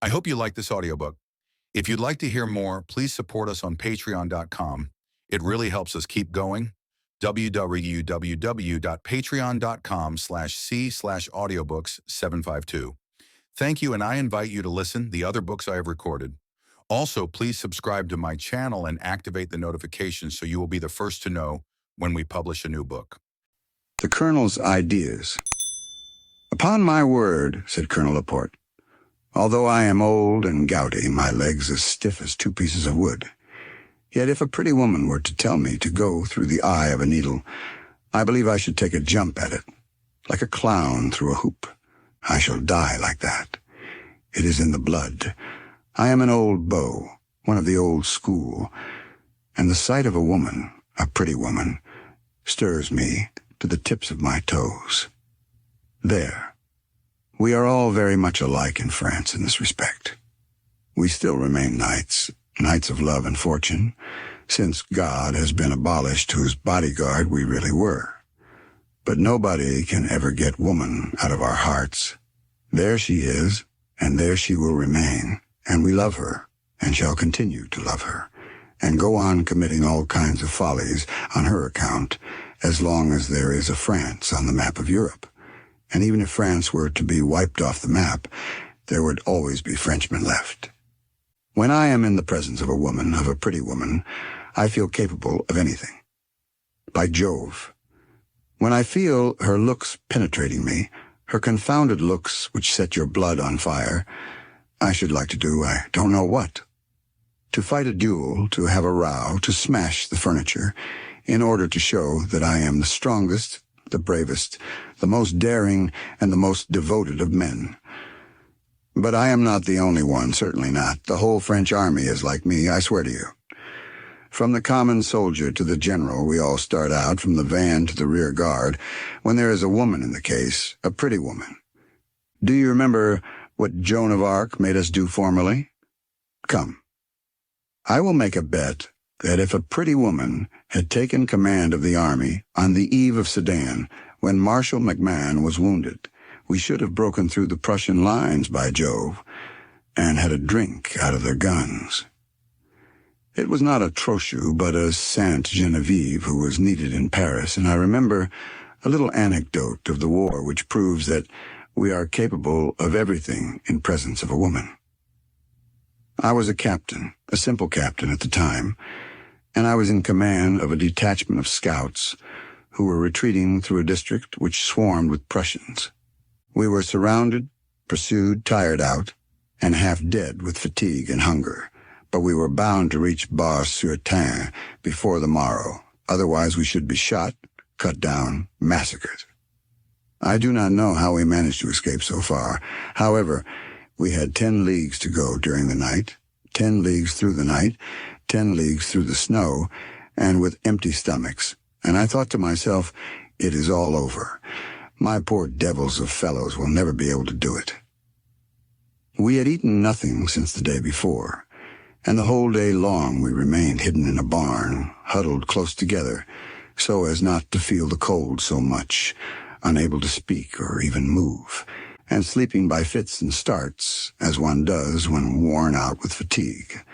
I hope you like this audiobook. If you'd like to hear more, please support us on patreon.com. It really helps us keep going. www.patreon.com/c/audiobooks752. Thank you, and I invite you to listen the other books I have recorded. Also, please subscribe to my channel and activate the notifications so you will be the first to know when we publish a new book. The Colonel's Ideas. "Upon my word," said Colonel Laporte, "although I am old and gouty, my legs as stiff as two pieces of wood, yet if a pretty woman were to tell me to go through the eye of a needle, I believe I should take a jump at it, like a clown through a hoop. I shall die like that. It is in the blood. I am an old beau, one of the old school, and the sight of a woman, a pretty woman, stirs me to the tips of my toes. There. We are all very much alike in France in this respect. We still remain knights, knights of love and fortune, since God has been abolished, whose bodyguard we really were. But nobody can ever get woman out of our hearts. There she is, and there she will remain, and we love her, and shall continue to love her, and go on committing all kinds of follies on her account, as long as there is a France on the map of Europe. And even if France were to be wiped off the map, there would always be Frenchmen left. When I am in the presence of a woman, of a pretty woman, I feel capable of anything. By Jove! When I feel her looks penetrating me, her confounded looks which set your blood on fire, I should like to do I don't know what. To fight a duel, to have a row, to smash the furniture, in order to show that I am the strongest, the bravest, the most daring, and the most devoted of men. But I am not the only one, certainly not. The whole French army is like me, I swear to you. From the common soldier to the general, we all start out, from the van to the rear guard, when there is a woman in the case, a pretty woman. Do you remember what Joan of Arc made us do formerly? Come. I will make a bet that if a pretty woman had taken command of the army on the eve of Sedan, when Marshal MacMahon was wounded, we should have broken through the Prussian lines, by Jove, and had a drink out of their guns. It was not a Trochu, but a Sainte Genevieve who was needed in Paris, and I remember a little anecdote of the war which proves that we are capable of everything in presence of a woman. I was a captain, a simple captain at the time, and I was in command of a detachment of scouts who were retreating through a district which swarmed with Prussians. We were surrounded, pursued, tired out, and half dead with fatigue and hunger, but we were bound to reach Bar-sur-Ain before the morrow, otherwise we should be shot, cut down, massacred. I do not know how we managed to escape so far. However, we had 10 leagues to go during the night, 10 leagues through the night, 10 leagues through the snow, and with empty stomachs, and I thought to myself, it is all over. My poor devils of fellows will never be able to do it. We had eaten nothing since the day before, and the whole day long we remained hidden in a barn, huddled close together, so as not to feel the cold so much, unable to speak or even move, and sleeping by fits and starts, as one does when worn out with fatigue.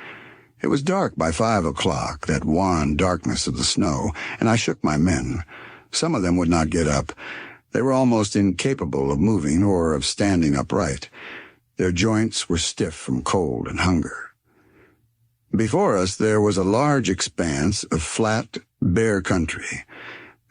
It was dark by 5 o'clock, that wan darkness of the snow, and I shook my men. Some of them would not get up. They were almost incapable of moving or of standing upright. Their joints were stiff from cold and hunger. Before us there was a large expanse of flat, bare country,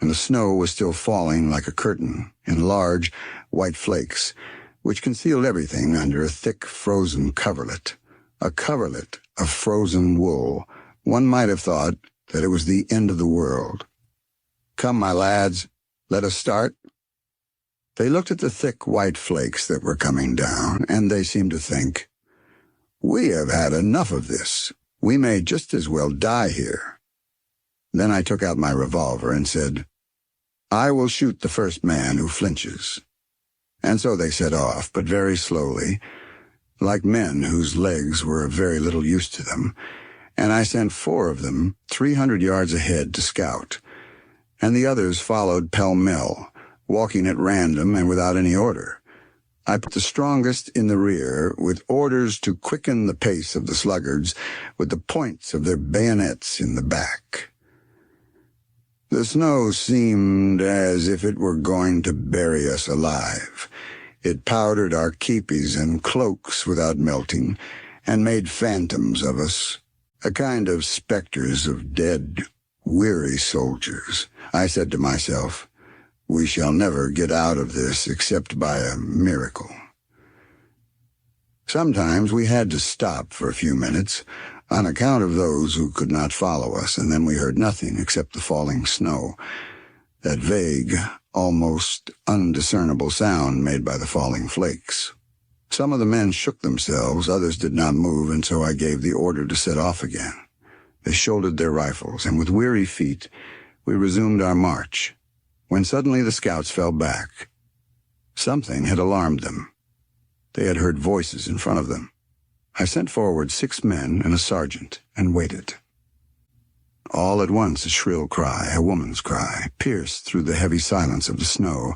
and the snow was still falling like a curtain in large, white flakes, which concealed everything under a thick, frozen coverlet. A coverlet of frozen wool. One might have thought that it was the end of the world. "Come, my lads, let us start." They looked at the thick white flakes that were coming down, and they seemed to think, "We have had enough of this. We may just as well die here." Then I took out my revolver and said, "I will shoot the first man who flinches." And so they set off, but very slowly, like men whose legs were of very little use to them, and I sent 4 of them 300 yards ahead to scout, and the others followed pell-mell, walking at random and without any order. I put the strongest in the rear, with orders to quicken the pace of the sluggards with the points of their bayonets in the back. The snow seemed as if it were going to bury us alive. It powdered our keepies and cloaks without melting, and made phantoms of us, a kind of specters of dead, weary soldiers. I said to myself, we shall never get out of this except by a miracle. Sometimes we had to stop for a few minutes on account of those who could not follow us, and then we heard nothing except the falling snow, that vague, almost undiscernible sound made by the falling flakes. Some of the men shook themselves, others did not move, and so I gave the order to set off again. They shouldered their rifles, and with weary feet we resumed our march, when suddenly the scouts fell back. Something had alarmed them. They had heard voices in front of them. I sent forward 6 men and a sergeant, and waited. All at once a shrill cry, a woman's cry, pierced through the heavy silence of the snow,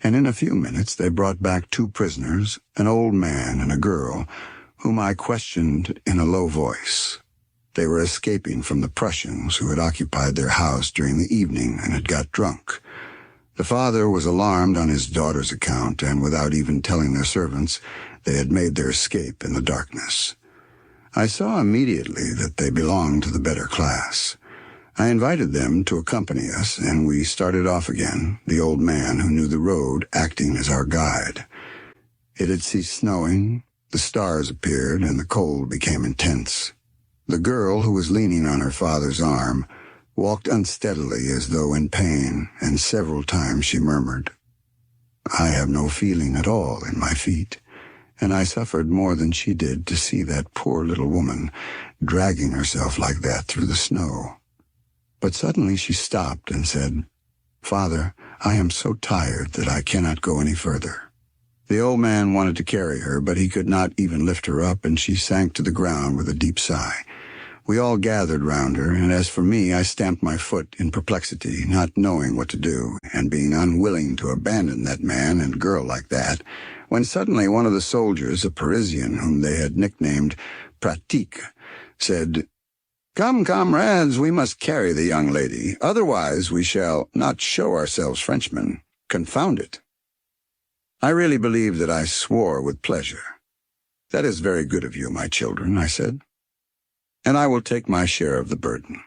and in a few minutes they brought back 2 prisoners, an old man and a girl, whom I questioned in a low voice. They were escaping from the Prussians who had occupied their house during the evening and had got drunk. The father was alarmed on his daughter's account, and without even telling their servants, they had made their escape in the darkness. I saw immediately that they belonged to the better class. I invited them to accompany us, and we started off again, the old man who knew the road acting as our guide. It had ceased snowing, the stars appeared, and the cold became intense. The girl, who was leaning on her father's arm, walked unsteadily as though in pain, and several times she murmured, "I have no feeling at all in my feet," and I suffered more than she did to see that poor little woman dragging herself like that through the snow. But suddenly she stopped and said, "Father, I am so tired that I cannot go any further." The old man wanted to carry her, but he could not even lift her up, and she sank to the ground with a deep sigh. We all gathered round her, and as for me, I stamped my foot in perplexity, not knowing what to do, and being unwilling to abandon that man and girl like that, when suddenly one of the soldiers, a Parisian whom they had nicknamed Pratique, said, "Come, comrades, we must carry the young lady, otherwise we shall not show ourselves Frenchmen. Confound it." I really believe that I swore with pleasure. "That is very good of you, my children," I said, "and I will take my share of the burden."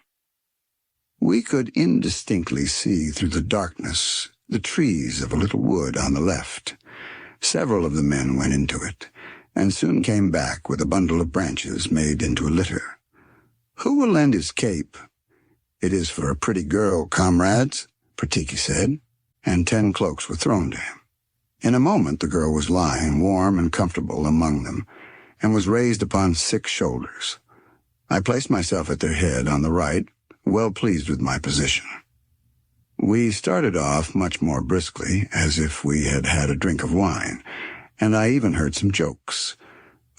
We could indistinctly see through the darkness the trees of a little wood on the left. Several of the men went into it, and soon came back with a bundle of branches made into a litter. "Who will lend his cape?" "It is for a pretty girl, comrades," Pratique said, and 10 cloaks were thrown to him. In a moment the girl was lying, warm and comfortable, among them, and was raised upon 6 shoulders. I placed myself at their head on the right, well pleased with my position. We started off much more briskly, as if we had had a drink of wine, and I even heard some jokes.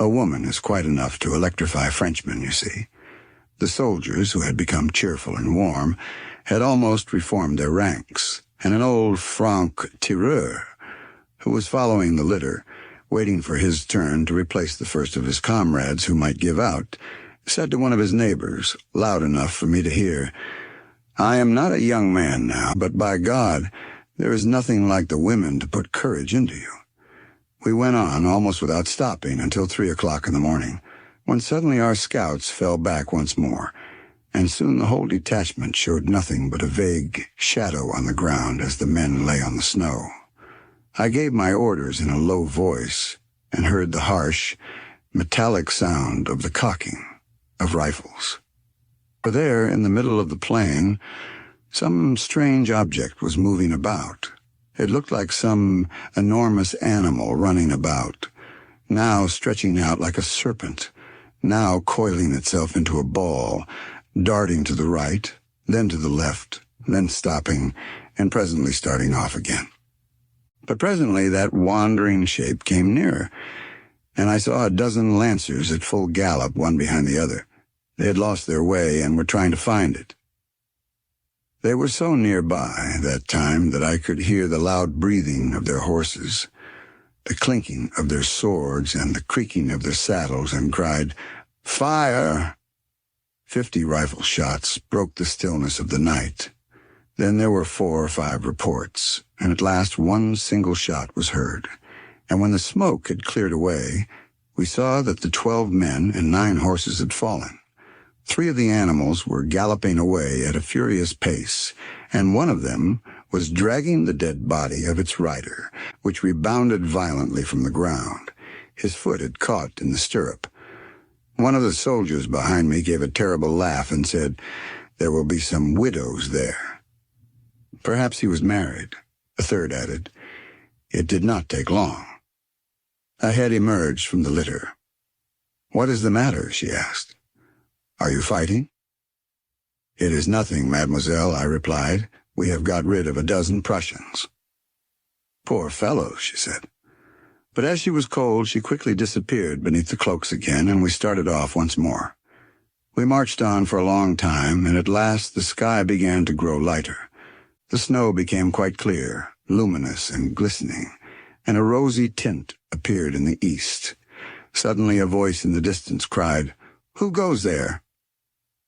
A woman is quite enough to electrify Frenchmen, you see. The soldiers, who had become cheerful and warm, had almost reformed their ranks, and an old franc-tireur, who was following the litter, waiting for his turn to replace the first of his comrades who might give out, said to one of his neighbors, loud enough for me to hear, "I am not a young man now, but by God, there is nothing like the women to put courage into you." We went on, almost without stopping, until 3 o'clock in the morning, when suddenly our scouts fell back once more, and soon the whole detachment showed nothing but a vague shadow on the ground as the men lay on the snow. I gave my orders in a low voice, and heard the harsh, metallic sound of the cocking of rifles. For there, in the middle of the plain, some strange object was moving about. It looked like some enormous animal running about, now stretching out like a serpent, now coiling itself into a ball, darting to the right, then to the left, then stopping, and presently starting off again. But presently that wandering shape came nearer, and I saw a dozen lancers at full gallop, one behind the other. They had lost their way and were trying to find it. They were so nearby that time that I could hear the loud breathing of their horses. the clinking of their swords and the creaking of their saddles, and cried, "Fire!" 50 rifle shots broke the stillness of the night. Then there were 4 or 5 reports, and at last one single shot was heard. And when the smoke had cleared away, we saw that the 12 men and 9 horses had fallen. 3 of the animals were galloping away at a furious pace, and one of them was dragging the dead body of its rider, which rebounded violently from the ground. His foot had caught in the stirrup. One of the soldiers behind me gave a terrible laugh and said, "There will be some widows there." Perhaps he was married, a third added. It did not take long. A head emerged from the litter. "What is the matter?" she asked. "Are you fighting?" "It is nothing, mademoiselle," I replied. "We have got rid of a dozen Prussians." "Poor fellows," she said. But as she was cold, she quickly disappeared beneath the cloaks again, and we started off once more. We marched on for a long time, and at last the sky began to grow lighter. The snow became quite clear, luminous and glistening, and a rosy tint appeared in the east. Suddenly a voice in the distance cried, "Who goes there?"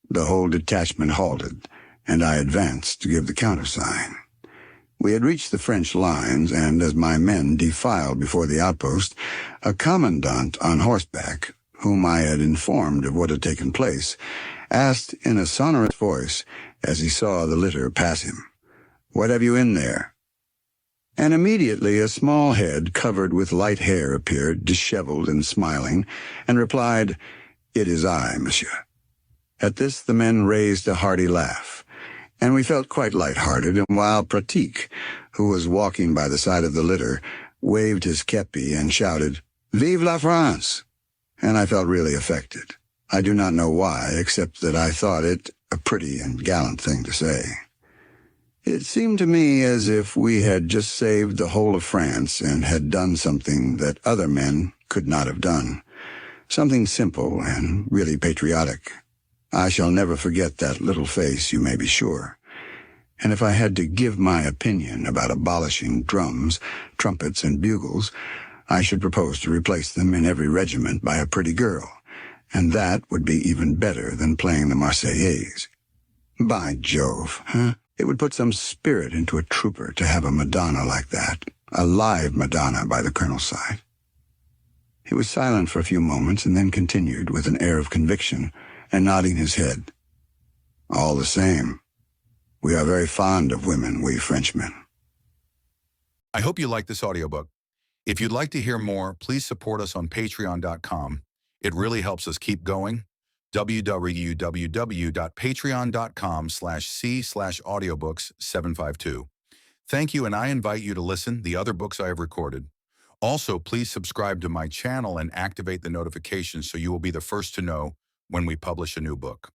The whole detachment halted, and I advanced to give the countersign. We had reached the French lines, and as my men defiled before the outpost, a commandant on horseback, whom I had informed of what had taken place, asked in a sonorous voice, as he saw the litter pass him, "What have you in there?" And immediately a small head covered with light hair appeared, disheveled and smiling, and replied, "It is I, monsieur." At this the men raised a hearty laugh, and we felt quite light-hearted, and while Pratique, who was walking by the side of the litter, waved his kepi and shouted, "Vive la France!" And I felt really affected. I do not know why, except that I thought it a pretty and gallant thing to say. It seemed to me as if we had just saved the whole of France and had done something that other men could not have done. Something simple and really patriotic. I shall never forget that little face, you may be sure. And if I had to give my opinion about abolishing drums, trumpets, and bugles, I should propose to replace them in every regiment by a pretty girl, and that would be even better than playing the Marseillaise. By Jove, huh? It would put some spirit into a trooper to have a Madonna like that, a live Madonna by the colonel's side. He was silent for a few moments and then continued with an air of conviction and nodding his head. "All the same, we are very fond of women, we Frenchmen." I hope you like this audiobook. If you'd like to hear more, please support us on patreon.com. It really helps us keep going. www.patreon.com/c/audiobooks752. Thank you, and I invite you to listen the other books I have recorded. Also, please subscribe to my channel and activate the notifications so you will be the first to know when we publish a new book.